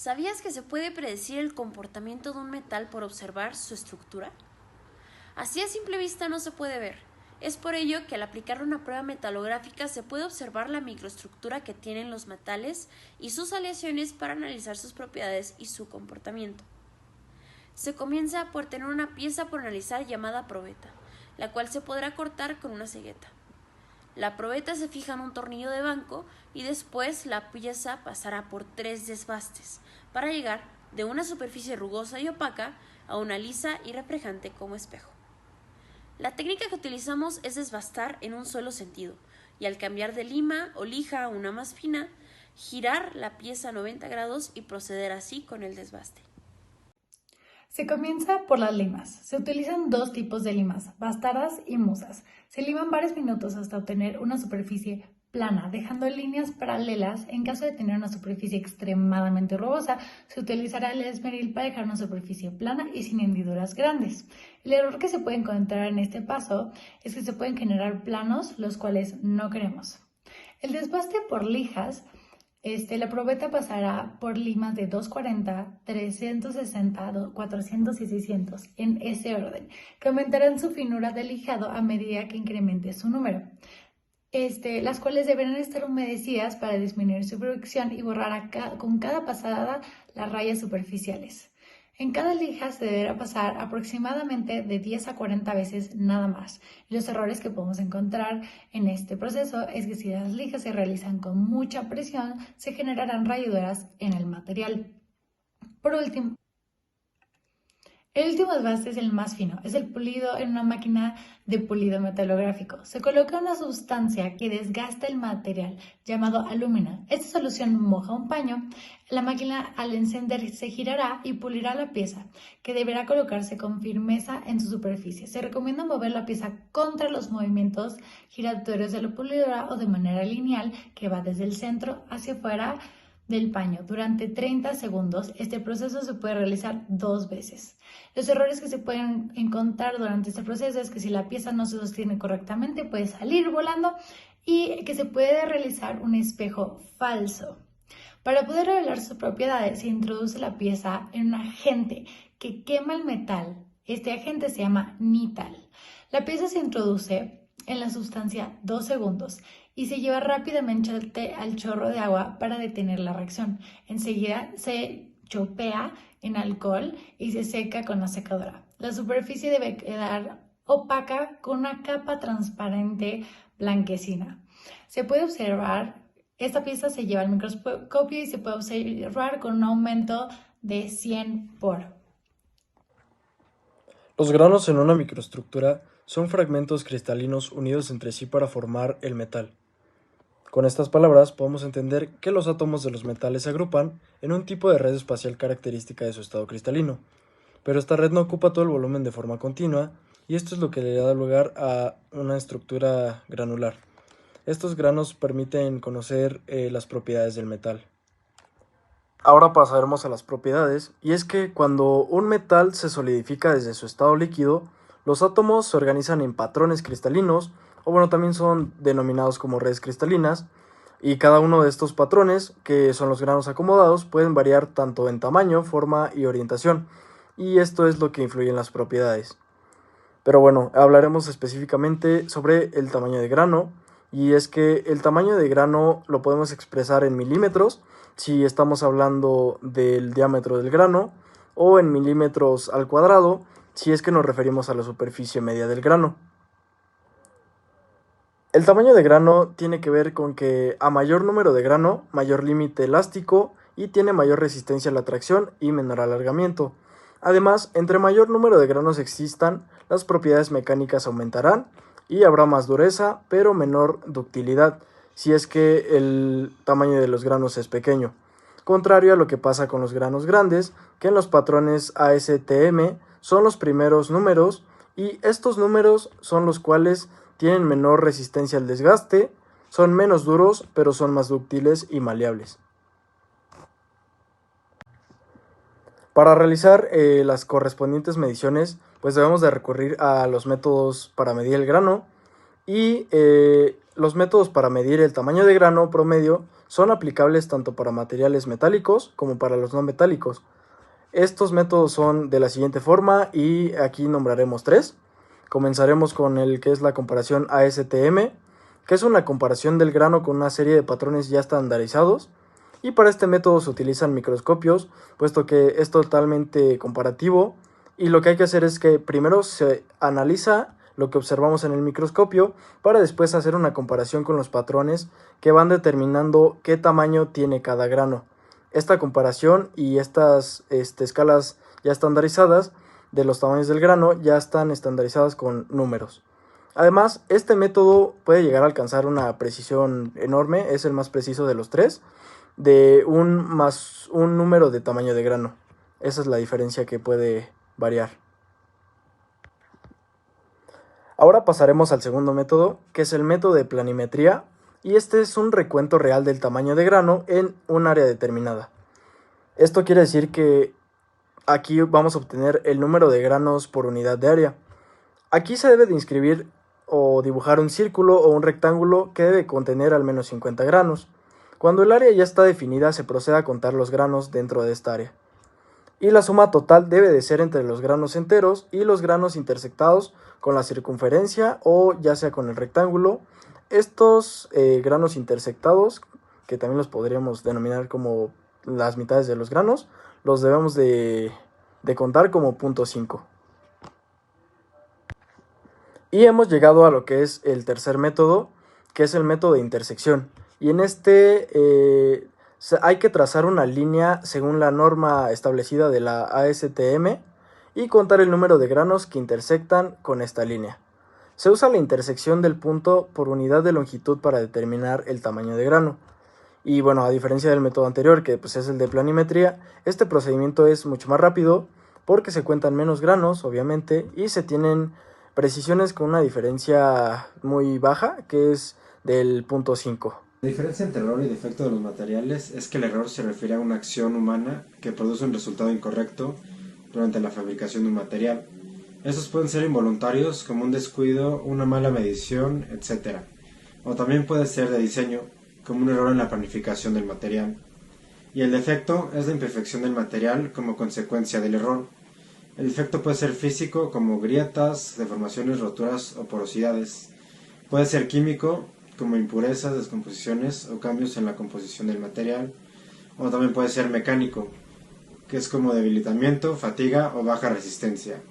¿Sabías que se puede predecir el comportamiento de un metal por observar su estructura? Así a simple vista no se puede ver. Es por ello que al aplicar una prueba metalográfica se puede observar la microestructura que tienen los metales y sus aleaciones para analizar sus propiedades y su comportamiento. Se comienza por tener una pieza por analizar llamada probeta, la cual se podrá cortar con una cegueta. La probeta se fija en un tornillo de banco y después la pieza pasará por 3 desbastes para llegar de una superficie rugosa y opaca a una lisa y reflejante como espejo. La técnica que utilizamos es desbastar en un solo sentido y al cambiar de lima o lija a una más fina, girar la pieza a 90 grados y proceder así con el desbaste. Se comienza por las limas. Se utilizan dos tipos de limas, bastadas y musas. Se liman varios minutos hasta obtener una superficie plana, dejando líneas paralelas. En caso de tener una superficie extremadamente rugosa, se utilizará el esmeril para dejar una superficie plana y sin hendiduras grandes. El error que se puede encontrar en este paso es que se pueden generar planos, los cuales no queremos. El desbaste por lijas. La probeta pasará por limas de 240, 360, 400 y 600 en ese orden, que aumentarán su finura de lijado a medida que incremente su número. Las cuales deberán estar humedecidas para disminuir su fricción y borrar con cada pasada las rayas superficiales. En cada lija se deberá pasar aproximadamente de 10 a 40 veces nada más. Los errores que podemos encontrar en este proceso es que si las lijas se realizan con mucha presión, se generarán rayaduras en el material. Por último, el último desbaste es el más fino, es el pulido en una máquina de pulido metalográfico. Se coloca una sustancia que desgasta el material llamado alúmina. Esta solución moja un paño. La máquina al encender se girará y pulirá la pieza, que deberá colocarse con firmeza en su superficie. Se recomienda mover la pieza contra los movimientos giratorios de la pulidora o de manera lineal que va desde el centro hacia afuera del paño durante 30 segundos. Este proceso se puede realizar 2 veces. Los errores que se pueden encontrar durante este proceso es que si la pieza no se sostiene correctamente puede salir volando y que se puede realizar un espejo falso. Para poder revelar sus propiedades se introduce la pieza en un agente que quema el metal. Este agente se llama nital. La pieza se introduce en la sustancia 2 segundos y se lleva rápidamente al chorro de agua para detener la reacción. Enseguida se chopea en alcohol y se seca con la secadora. La superficie debe quedar opaca con una capa transparente blanquecina. Se puede observar, esta pieza se lleva al microscopio y se puede observar con un aumento de 100 por. Los granos en una microestructura son fragmentos cristalinos unidos entre sí para formar el metal. Con estas palabras podemos entender que los átomos de los metales se agrupan en un tipo de red espacial característica de su estado cristalino, pero esta red no ocupa todo el volumen de forma continua y esto es lo que le da lugar a una estructura granular. Estos granos permiten conocer las propiedades del metal. Ahora pasaremos a las propiedades, y es que cuando un metal se solidifica desde su estado líquido, los átomos se organizan en patrones cristalinos, o bueno, también son denominados como redes cristalinas, y cada uno de estos patrones, que son los granos acomodados, pueden variar tanto en tamaño, forma y orientación, y esto es lo que influye en las propiedades. Pero bueno, hablaremos específicamente sobre el tamaño de grano, y es que el tamaño de grano lo podemos expresar en milímetros, si estamos hablando del diámetro del grano, o en milímetros al cuadrado, si es que nos referimos a la superficie media del grano. El tamaño de grano tiene que ver con que a mayor número de grano, mayor límite elástico y tiene mayor resistencia a la tracción y menor alargamiento. Además, entre mayor número de granos existan, las propiedades mecánicas aumentarán y habrá más dureza, pero menor ductilidad, si es que el tamaño de los granos es pequeño. Contrario a lo que pasa con los granos grandes, que en los patrones ASTM son los primeros números, y estos números son los cuales tienen menor resistencia al desgaste, son menos duros, pero son más dúctiles y maleables. Para realizar las correspondientes mediciones, pues debemos de recurrir a los métodos para medir el grano y los métodos para medir el tamaño de grano promedio son aplicables tanto para materiales metálicos como para los no metálicos. Estos métodos son de la siguiente forma y aquí nombraremos 3. Comenzaremos con el que es la comparación ASTM, que es una comparación del grano con una serie de patrones ya estandarizados. Y para este método se utilizan microscopios, puesto que es totalmente comparativo. Y lo que hay que hacer es que primero se analiza lo que observamos en el microscopio para después hacer una comparación con los patrones que van determinando qué tamaño tiene cada grano. Esta comparación y estas escalas ya estandarizadas de los tamaños del grano ya están estandarizadas con números. Además, este método puede llegar a alcanzar una precisión enorme, es el más preciso de los 3, de un número de tamaño de grano. Esa es la diferencia que puede variar. Ahora pasaremos al segundo método, que es el método de planimetría, y este es un recuento real del tamaño de grano en un área determinada. Esto quiere decir que aquí vamos a obtener el número de granos por unidad de área. Aquí se debe de inscribir o dibujar un círculo o un rectángulo que debe contener al menos 50 granos. Cuando el área ya está definida, se procede a contar los granos dentro de esta área. Y la suma total debe de ser entre los granos enteros y los granos intersectados con la circunferencia o ya sea con el rectángulo. Estos granos intersectados, que también los podríamos denominar como las mitades de los granos, los debemos de contar como 0.5. Y hemos llegado a lo que es el tercer método, que es el método de intersección. Y en este hay que trazar una línea según la norma establecida de la ASTM y contar el número de granos que intersectan con esta línea. Se usa la intersección del punto por unidad de longitud para determinar el tamaño de grano. Y bueno, a diferencia del método anterior, que pues es el de planimetría, este procedimiento es mucho más rápido porque se cuentan menos granos, obviamente, y se tienen precisiones con una diferencia muy baja, que es del 0.5. La diferencia entre error y defecto de los materiales es que el error se refiere a una acción humana que produce un resultado incorrecto durante la fabricación de un material. Estos pueden ser involuntarios, como un descuido, una mala medición, etc. O también puede ser de diseño, como un error en la planificación del material. Y el defecto es la imperfección del material como consecuencia del error. El defecto puede ser físico, como grietas, deformaciones, roturas o porosidades. Puede ser químico, como impurezas, descomposiciones o cambios en la composición del material. O también puede ser mecánico, que es como debilitamiento, fatiga o baja resistencia.